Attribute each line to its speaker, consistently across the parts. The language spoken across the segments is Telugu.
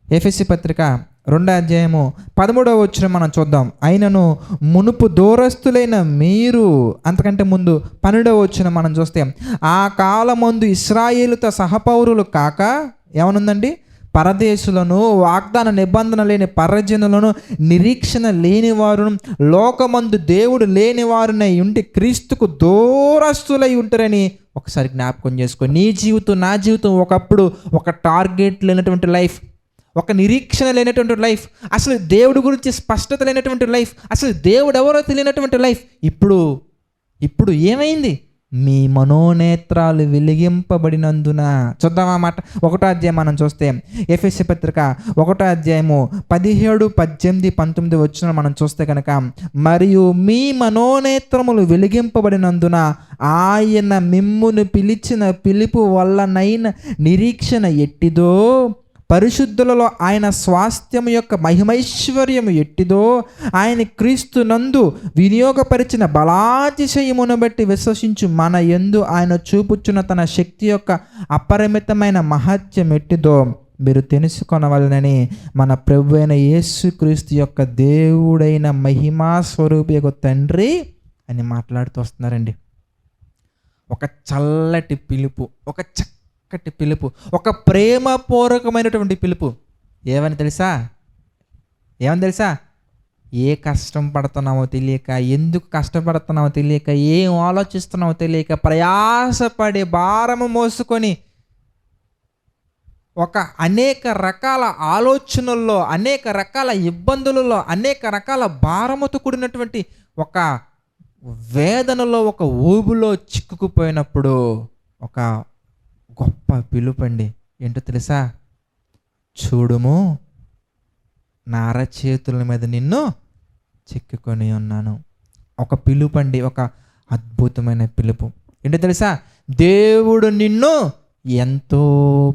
Speaker 1: ఎఫెసీ పత్రిక 2:13 మనం చూద్దాం. అయినను మునుపు దూరస్తులైన మీరు, అంతకంటే ముందు 12 మనం చూస్తే, ఆ కాలమందు ఇశ్రాయేలుతో సహపౌరులు కాక ఏమనుందండి, పరదేశులను, వాగ్దాన నిబంధన లేని పరజనులను, నిరీక్షణ లేని వారును, లోకమందు దేవుడు లేని వారునై ఉండి క్రీస్తుకు దూరస్తులై ఉంటారని ఒకసారి జ్ఞాపకం చేసుకో. నీ జీవితం, నా జీవితం ఒకప్పుడు ఒక టార్గెట్ లేనటువంటి లైఫ్, ఒక నిరీక్షణ లేనటువంటి లైఫ్, అసలు దేవుడి గురించి స్పష్టత లేనటువంటి లైఫ్, అసలు దేవుడు ఎవరో తెలియనటువంటి లైఫ్. ఇప్పుడు ఏమైంది? మీ మనోనేత్రాలు వెలిగింపబడినందున. చూద్దాం ఆ మాట. 1 మనం చూస్తే ఎఫెసీ పత్రిక 1 17, 18, 19 మనం చూస్తే కనుక, మరియు మీ మనోనేత్రములు వెలిగింపబడినందున ఆయన మిమ్మును పిలిచిన పిలుపు వల్లనైన నిరీక్షణ ఎట్టిదో, పరిశుద్ధులలో ఆయన స్వాస్థ్యం యొక్క మహిమైశ్వర్యము ఎట్టిదో, ఆయన క్రీస్తు నందు వినియోగపరిచిన బలాతిశయమును బట్టి విశ్వసించు మన యందు ఆయన చూపుచున్న తన శక్తి యొక్క అపరిమితమైన మహత్యం ఎట్టిదో మీరు తెలుసుకొనవలెనని మన ప్రభువైన యేసుక్రీస్తు యొక్క దేవుడైన మహిమా స్వరూపియగు తండ్రి అని మాట్లాడుతూ వస్తున్నారండి. ఒక చల్లటి పిలుపు, ఒక చక్కటి పిలుపు, ఒక ప్రేమపూర్వకమైనటువంటి పిలుపు. ఏమని తెలుసా? ఏ కష్టం పడుతున్నామో తెలియక, ఎందుకు కష్టపడుతున్నామో తెలియక, ఏం ఆలోచిస్తున్నామో తెలియక, ప్రయాసపడి భారము మోసుకొని ఒక అనేక రకాల ఆలోచనల్లో, అనేక రకాల ఇబ్బందులలో, అనేక రకాల భారముతో కూడినటువంటి ఒక వేదనలో, ఒక ఊబులో చిక్కుకుపోయినప్పుడు ఒక గొప్ప పిలుపండి. ఏంటో తెలుసా? చూడుము, నా అరచేతుల మీద నిన్ను చిక్కుకొని ఉన్నాను. ఒక పిలుపండి, ఒక అద్భుతమైన పిలుపు. ఏంటో తెలుసా? దేవుడు నిన్ను ఎంతో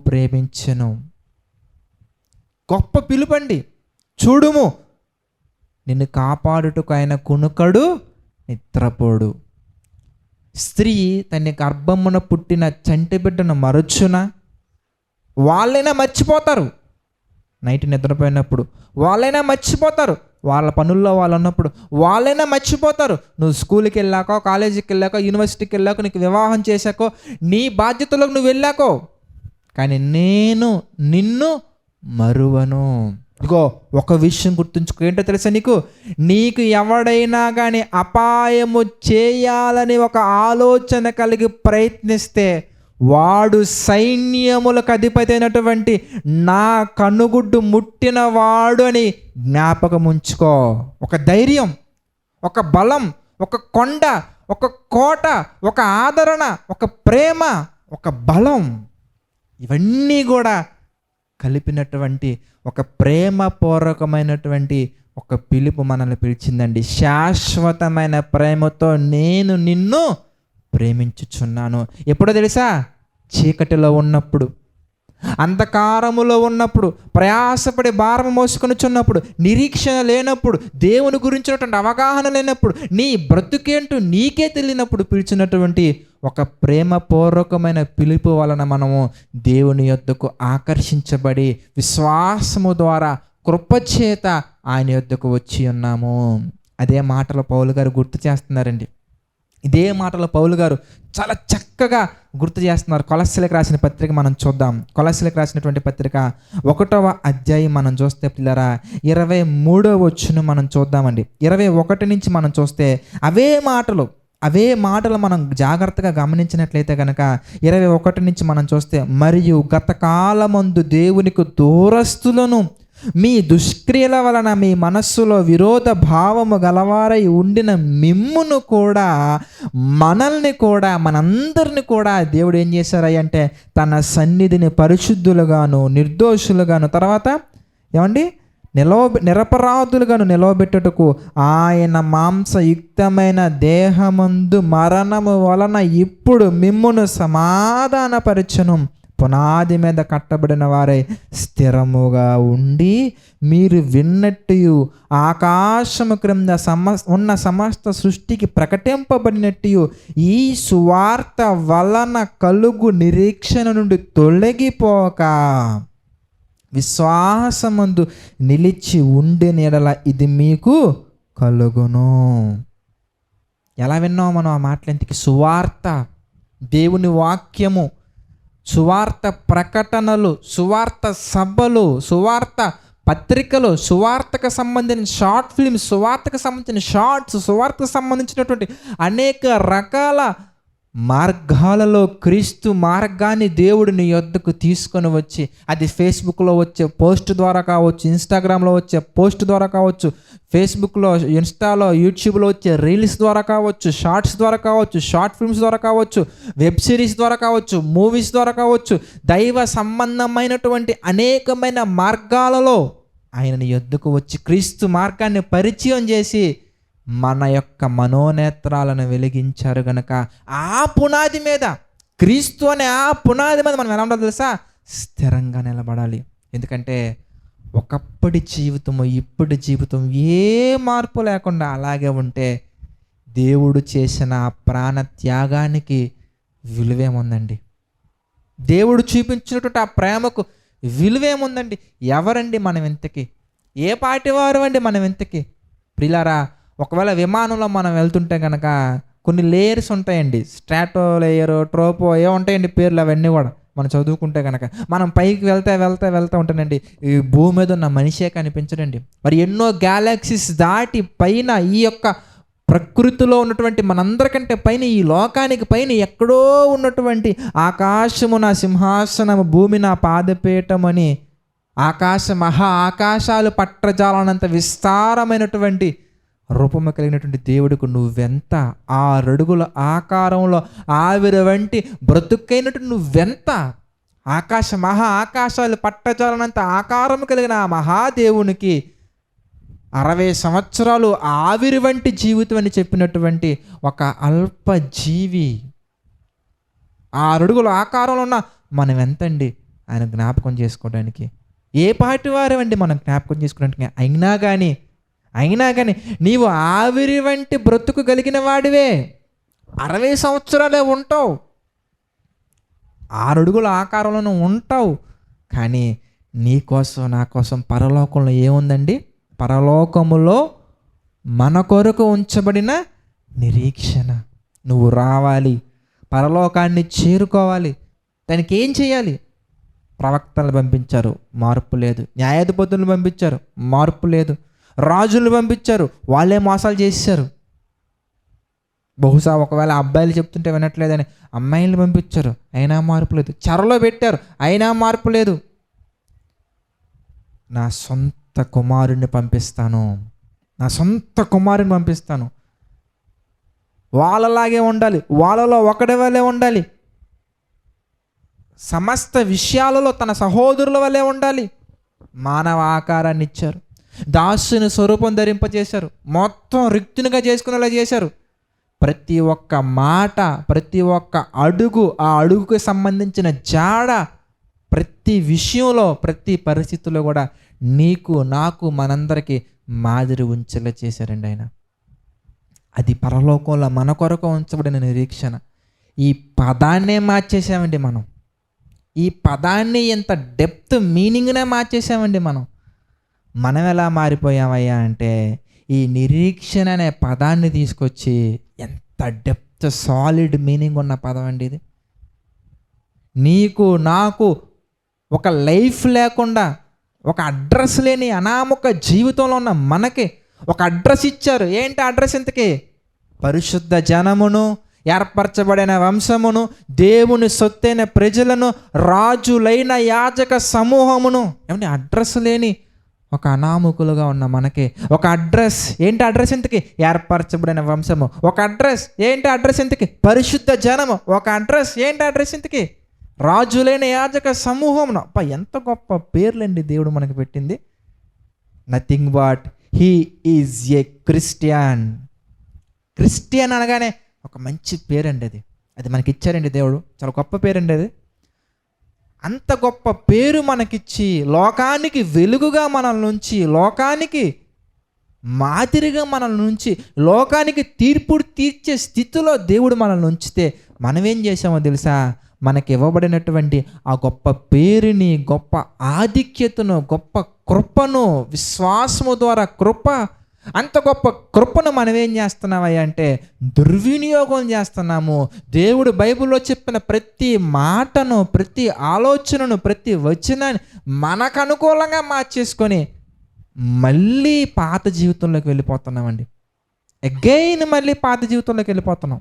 Speaker 1: ప్రేమించెను. గొప్ప పిలుపండి. చూడుము, నిన్ను కాపాడుటకు ఆయన కునుకడు, నిద్రపోడు. స్త్రీ తన గర్భమున పుట్టిన చంటి బిడ్డను మరచునా? వాళ్ళైనా మర్చిపోతారు. నైట్ నిద్రపోయినప్పుడు వాళ్ళైనా మర్చిపోతారు. వాళ్ళ పనుల్లో వాళ్ళు ఉన్నప్పుడు వాళ్ళైనా మర్చిపోతారు. నువ్వు స్కూల్కి వెళ్ళాకో, కాలేజీకి వెళ్ళాకో, యూనివర్సిటీకి వెళ్ళాకో, నీకు వివాహం చేశాకో, నీ బాధ్యతలకు నువ్వు వెళ్ళాకో, కానీ నేను నిన్ను మరువను. ఇదిగో ఒక విషయం గుర్తుంచుకో. ఏంటో తెలుసా నీకు ఎవడైనా కానీ అపాయము చేయాలని ఒక ఆలోచన కలిగి ప్రయత్నిస్తే, వాడు సైన్యములకు అధిపతి అయినటువంటి నా కనుగుడ్డు ముట్టిన వాడు అని జ్ఞాపకం ఉంచుకో. ఒక ధైర్యం, ఒక బలం, ఒక కొండ, ఒక కోట, ఒక ఆదరణ, ఒక ప్రేమ, ఒక బలం, ఇవన్నీ కూడా కలిపినటువంటి ఒక ప్రేమపూర్వకమైనటువంటి ఒక పిలుపు మనల్ని పిలిచిందండి. శాశ్వతమైన ప్రేమతో నేను నిన్ను ప్రేమించుచున్నాను. ఎప్పుడో తెలుసా? చీకటిలో ఉన్నప్పుడు, అంధకారములో ఉన్నప్పుడు, ప్రయాసపడి భారం మోసుకొనిచున్నప్పుడు, నిరీక్షణ లేనప్పుడు, దేవుని గురించినటువంటి అవగాహన లేనప్పుడు, నీ బ్రతుకేంటో నీకే తెలియనప్పుడు పిలిచినటువంటి ఒక ప్రేమపూర్వకమైన పిలుపు వలన మనము దేవుని యొద్దకు ఆకర్షించబడి విశ్వాసము ద్వారా కృపచేత ఆయన యొద్దకు వచ్చి ఉన్నాము. అదే మాటలు పౌలు గారు గుర్తు చేస్తున్నారండి. ఇదే మాటలో పౌలు గారు చాలా చక్కగా గుర్తు చేస్తున్నారు. కొలస్సీలకు రాసిన పత్రిక మనం చూద్దాం. కొలస్సీలకు రాసినటువంటి పత్రిక 1 మనం చూస్తే పిల్లరా 23 మనం చూద్దామండి. 21 నుంచి మనం చూస్తే అవే మాటలు మనం జాగ్రత్తగా గమనించినట్లయితే కనుక 21 నుంచి మనం చూస్తే, మరియు గత కాలమందు దేవునికి దూరస్తులను మీ దుష్క్రియల వలన మీ మనస్సులో విరోధ భావము గలవారై ఉండిన మిమ్మును కూడా, మనల్ని కూడా, మనందరిని కూడా దేవుడు ఏం చేశారంటే తన సన్నిధిని పరిశుద్ధులుగాను, నిర్దోషులుగాను, తర్వాత ఏమండి నిరపరాధులుగాను నిలవబెట్టుటకు ఆయన మాంసయుక్తమైన దేహమందు మరణము వలన ఇప్పుడు మిమ్మును సమాధానపరచును. పునాది మీద కట్టబడిన వారై స్థిరముగా ఉండి, మీరు విన్నట్టు ఆకాశము క్రింద ఉన్న సమస్త సృష్టికి ప్రకటింపబడినట్టు ఈ సువార్త వలన కలుగు నిరీక్షణ నుండి తొలగిపోక విశ్వాసమందు నిలిచి ఉండే నీడల ఇది మీకు కలుగును. ఎలా విన్నాం మనం ఆ మాటలెంతకి? సువార్త, దేవుని వాక్యము, సువార్త ప్రకటనలు, సువార్త సభలు, సువార్త పత్రికలు, సువార్తకు సంబంధించిన షార్ట్ ఫిల్మ్స్, సువార్తకు సంబంధించిన షార్ట్స్, సువార్తకు సంబంధించినటువంటి అనేక రకాల మార్గాలలో క్రీస్తు మార్గాన్ని దేవుడు నీ యొద్దకు తీసుకొని వచ్చి, అది ఫేస్బుక్లో వచ్చే పోస్ట్ ద్వారా కావచ్చు, ఇన్స్టాగ్రామ్లో వచ్చే పోస్ట్ ద్వారా కావచ్చు, ఫేస్బుక్లో, ఇన్స్టాలో, యూట్యూబ్లో వచ్చే రీల్స్ ద్వారా కావచ్చు, షార్ట్స్ ద్వారా కావచ్చు, షార్ట్ ఫిల్మ్స్ ద్వారా కావచ్చు, వెబ్ సిరీస్ ద్వారా కావచ్చు, మూవీస్ ద్వారా కావచ్చు, దైవ సంబంధమైనటువంటి అనేకమైన మార్గాలలో ఆయన నీ యొద్దకు వచ్చి క్రీస్తు మార్గాన్ని పరిచయం చేసి మన యొక్క మనోనేత్రాలను వెలిగించారు గనక ఆ పునాది మీద, క్రీస్తు అనే ఆ పునాది మీద మనం ఎలా ఉండాలో తెలుసా? స్థిరంగా నిలబడాలి. ఎందుకంటే ఒకప్పటి జీవితము ఇప్పటి జీవితం ఏ మార్పు లేకుండా అలాగే ఉంటే దేవుడు చేసిన ఆ ప్రాణ త్యాగానికి విలువేముందండి? దేవుడు చూపించినటువంటి ఆ ప్రేమకు విలువేముందండి? ఎవరండి మనం ఇంతకి? ఏ పాటి వారు అండి మనం ఇంతకి? ప్రియులారా, ఒకవేళ విమానంలో మనం వెళ్తుంటే కనుక కొన్ని లేయర్స్ ఉంటాయండి. స్ట్రాటో లేయరు, ట్రోపో, ఏ ఉంటాయండి పేర్లు, అవన్నీ కూడా మనం చదువుకుంటే కనుక మనం పైకి వెళ్తా ఉంటానండి, ఈ భూమి మీద ఉన్న మనిషే కనిపించడండి. మరి ఎన్నో గ్యాలక్సీస్ దాటి పైన ఈ యొక్క ప్రకృతిలో ఉన్నటువంటి మనందరికంటే పైన, ఈ లోకానికి పైన ఎక్కడో ఉన్నటువంటి ఆకాశము నా సింహాసనము, భూమి నా పాదపీఠమని మహా ఆకాశాలు పట్టజాలనంత విస్తారమైనటువంటి రూపము కలిగినటువంటి దేవుడికి నువ్వెంత? 6 అడుగుల ఆకారంలో ఆవిరి వంటి బ్రతుకైనట్టు నువ్వెంత? మహా ఆకాశాలు పట్టజాలనంత ఆకారం కలిగిన ఆ మహాదేవునికి 60 సంవత్సరాలు ఆవిరి వంటి జీవితం అని చెప్పినటువంటి ఒక అల్ప జీవి 6 అడుగుల ఆకారంలో ఉన్న మనం ఎంతండి ఆయన జ్ఞాపకం చేసుకోవడానికి? ఏ పాటి వారేవండి మనం జ్ఞాపకం చేసుకోవడానికి? అయినా కానీ నీవు ఆవిరి వంటి బ్రతుకు కలిగిన వాడివే. 60 సంవత్సరాలే ఉంటావు, 6 అడుగుల ఆకారంలోనూ ఉంటావు. కానీ నీ కోసం నా కోసం పరలోకంలో ఏముందండి? పరలోకములో మన కొరకు ఉంచబడిన నిరీక్షణ. నువ్వు రావాలి, పరలోకాన్ని చేరుకోవాలి. దానికి ఏం చేయాలి? ప్రవక్తలను పంపించారు, మార్పు లేదు. న్యాయాధిపతులను పంపించారు, మార్పు లేదు. రాజులను పంపించారు, వాళ్ళే మోసాలు చేశారు. బహుశా ఒకవేళ అబ్బాయిలు చెప్తుంటే వినట్లేదని అమ్మాయిలను పంపించారు, అయినా మార్పు లేదు. చెరలో పెట్టారు, అయినా మార్పు లేదు. నా సొంత కుమారుణ్ణి పంపిస్తాను, వాళ్ళలాగే ఉండాలి, వాళ్ళలో ఒకటి వల్లే ఉండాలి, సమస్త విషయాలలో తన సహోదరుల వల్లే ఉండాలి. మానవ ఆకారాన్ని ఇచ్చారు, దాసుని స్వరూపం ధరింపజేశారు, మొత్తం రిక్తునిగా చేసుకునేలా చేశారు. ప్రతి ఒక్క మాట, ప్రతి ఒక్క అడుగు, ఆ అడుగుకి సంబంధించిన జాడ, ప్రతి విషయంలో, ప్రతి పరిస్థితుల్లో కూడా నీకు, నాకు, మనందరికీ మాదిరి ఉంచేలా చేశారండి ఆయన. అది పరలోకంలో మన కొరకు ఉంచబడిన నిరీక్షణ. ఈ పదాన్నే మార్చేసామండి మనం. ఈ పదాన్ని ఎంత డెప్త్ మీనింగ్నే మార్చేసామండి మనం ఎలా మారిపోయామయ్యా అంటే, ఈ నిరీక్షణ అనే పదాన్ని తీసుకొచ్చి ఎంత డెప్త్, సాలిడ్ మీనింగ్ ఉన్న పదం అండి ఇది. నీకు నాకు ఒక లైఫ్ లేకుండా, ఒక అడ్రస్ లేని అనామక జీవితంలో ఉన్న మనకి ఒక అడ్రస్ ఇచ్చారు. ఏంటి అడ్రస్? ఇంతకీ పరిశుద్ధ జనమును, ఏర్పరచబడిన వంశమును, దేవుని సొత్తైన ప్రజలను, రాజులైన యాజక సమూహమును. ఏమంటే అడ్రస్ లేని ఒక అనామకులుగా ఉన్న మనకి ఒక అడ్రస్. ఏంటి అడ్రస్? ఇంతకి ఏర్పరచబడిన వంశము. ఒక అడ్రస్. ఏంటి అడ్రస్? ఇంతకి పరిశుద్ధ జనము. ఒక అడ్రస్. ఏంటి అడ్రస్? ఇంతకి రాజులైన యాజక సమూహమును. అబ్బా, ఎంత గొప్ప పేర్లండి దేవుడు మనకి పెట్టింది. Nothing but he is a Christian. Christian అనగానే ఒక మంచి పేరండి అది మనకి ఇచ్చారండి దేవుడు. చాలా గొప్ప పేరండి అది. అంత గొప్ప పేరు మనకిచ్చి, లోకానికి వెలుగుగా మనల్ని ఉంచి, లోకానికి మాదిరిగా మనల్ని ఉంచి, లోకానికి తీర్పు తీర్చే స్థితిలో దేవుడు మనల్ని ఉంచితే, మనమేం చేసామో తెలుసా? మనకి ఇవ్వబడినటువంటి ఆ గొప్ప పేరుని, గొప్ప ఆధిక్యతను, గొప్ప కృపను, విశ్వాసము ద్వారా కృప, అంత గొప్ప కృపను మనం ఏం చేస్తున్నామయ్యా అంటే దుర్వినియోగం చేస్తున్నాము. దేవుడు బైబిల్లో చెప్పిన ప్రతి మాటను, ప్రతి ఆలోచనను, ప్రతి వచనాన్ని మనకు అనుకూలంగా మార్చేసుకొని మళ్ళీ పాత జీవితంలోకి వెళ్ళిపోతున్నామండి. అగైన్ మళ్ళీ పాత జీవితంలోకి వెళ్ళిపోతున్నాం.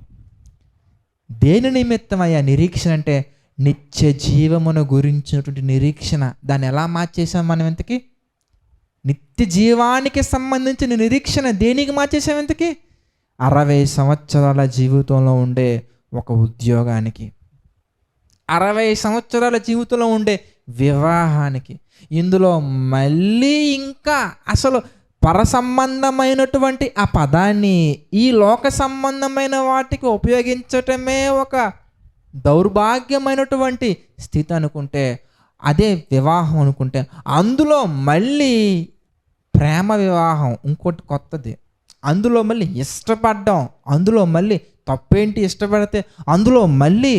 Speaker 1: దేని నిమిత్తం అయ్యా నిరీక్షణ అంటే నిత్య జీవమును గురించినటువంటి నిరీక్షణ. దాన్ని ఎలా మార్చేసాం మనం ఇంతకీ? నిత్య జీవానికి సంబంధించిన నిరీక్షణ దేనికి మార్చేసాం ఇంతకీ? 60 సంవత్సరాల జీవితంలో ఉండే ఒక ఉద్యోగానికి, 60 సంవత్సరాల జీవితంలో ఉండే వివాహానికి. ఇందులో మళ్ళీ ఇంకా అసలు పరసంబంధమైనటువంటి ఆ పదాన్ని ఈ లోక సంబంధమైన వాటికి ఉపయోగించటమే ఒక దౌర్భాగ్యమైనటువంటి స్థితి అనుకుంటే, అదే వివాహం అనుకుంటే, అందులో మళ్ళీ ప్రేమ వివాహం ఇంకోటి కొత్తది. అందులో మళ్ళీ ఇష్టపడ్డం, అందులో మళ్ళీ తప్పేంటి ఇష్టపడితే, అందులో మళ్ళీ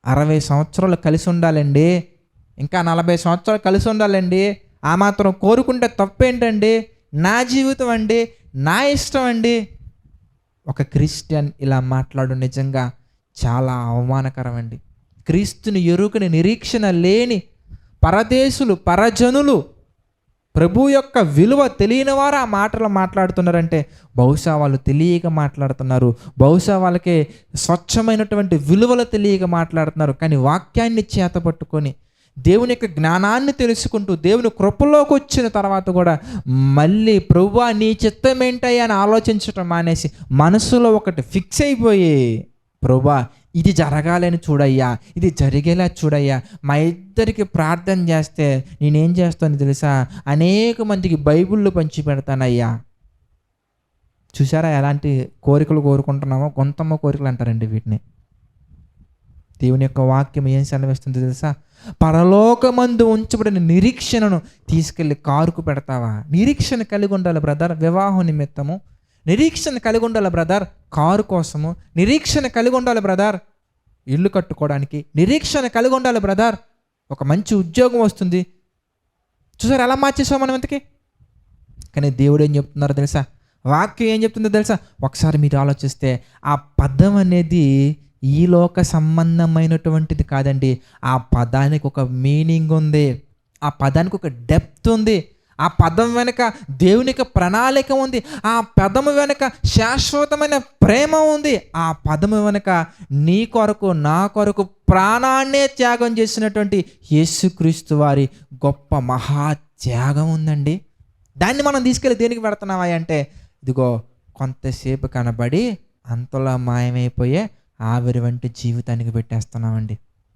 Speaker 1: 60 సంవత్సరాలు కలిసి ఉండాలండి, ఇంకా 40 సంవత్సరాలు కలిసి ఉండాలండి, ఆ మాత్రం కోరుకుంటే తప్పేంటండి, నా జీవితం అండి, నా ఇష్టం అండి. ఒక క్రిస్టియన్ ఇలా మాట్లాడు నిజంగా చాలా అవమానకరం అండి. క్రీస్తుని ఎరుకని నిరీక్షణ లేని పరదేశులు, పరజనులు, ప్రభు యొక్క విలువ తెలియని వారు ఆ మాటలు మాట్లాడుతున్నారంటే బహుశా వాళ్ళు తెలియక మాట్లాడుతున్నారు, బహుశా వాళ్ళకి స్వచ్ఛమైనటువంటి విలువలు తెలియక మాట్లాడుతున్నారు. కానీ వాక్యాన్ని చేతపట్టుకొని దేవుని యొక్క జ్ఞానాన్ని తెలుసుకుంటూ దేవుని కృపలోకి వచ్చిన తర్వాత కూడా మళ్ళీ ప్రభువా నీ చిత్తం ఏంటయ్యా అని ఆలోచించటం మానేసి మనసులో ఒకటి ఫిక్స్ అయిపోయి, ప్రభువా ఇది జరగాలని చూడయ్యా, ఇది జరిగేలా చూడయ్యా, మా ఇద్దరికి ప్రార్థన చేస్తే నేనేం చేస్తాను తెలుసా, అనేక మందికి బైబిళ్ళు పంచి పెడతానయ్యా. చూసారా ఎలాంటి కోరికలు కోరుకుంటున్నామో? గొంతమ్మ కోరికలు అంటారండి వీటిని. దేవుని యొక్క వాక్యం ఏం సెలవిస్తుంది తెలుసా? పరలోకమందు ఉంచబడిన నిరీక్షణను తీసుకెళ్ళి కారుకు పెడతావా? నిరీక్షణ కలిగి ఉండాలి బ్రదర్ వివాహం నిమిత్తము, నిరీక్షణ కలిగి ఉండాలి బ్రదర్ కారు కోసము, నిరీక్షణ కలిగి ఉండాలి బ్రదర్ ఇల్లు కట్టుకోవడానికి, నిరీక్షణ కలిగి ఉండాలి బ్రదర్ ఒక మంచి ఉద్యోగం వస్తుంది. చూసారు ఎలా మార్చేసాం మనం ఇంతకీ? కానీ దేవుడు ఏం చెప్తున్నారో తెలుసా? వాక్యం ఏం చెప్తుందో తెలుసా? ఒకసారి మీరు ఆలోచిస్తే ఆ పదం అనేది ఈ లోక సంబంధమైనటువంటిది కాదండి. ఆ పదానికి ఒక మీనింగ్ ఉంది, ఆ పదానికి ఒక డెప్త్ ఉంది, ఆ పదం వెనుక దేవునికి ప్రణాళిక ఉంది, ఆ పదము వెనుక శాశ్వతమైన ప్రేమ ఉంది, ఆ పదము వెనుక నీ కొరకు నా కొరకు ప్రాణాన్నే త్యాగం చేసినటువంటి యేసుక్రీస్తు వారి గొప్ప మహా త్యాగం ఉందండి. దాన్ని మనం తీసుకెళ్ళి దేనికి పెడుతున్నావా అంటే ఇదిగో కొంతసేపు కనబడి అంతలో మాయమైపోయే ఆవిరి వంటి జీవితానికి పెట్టేస్తున్నామండి.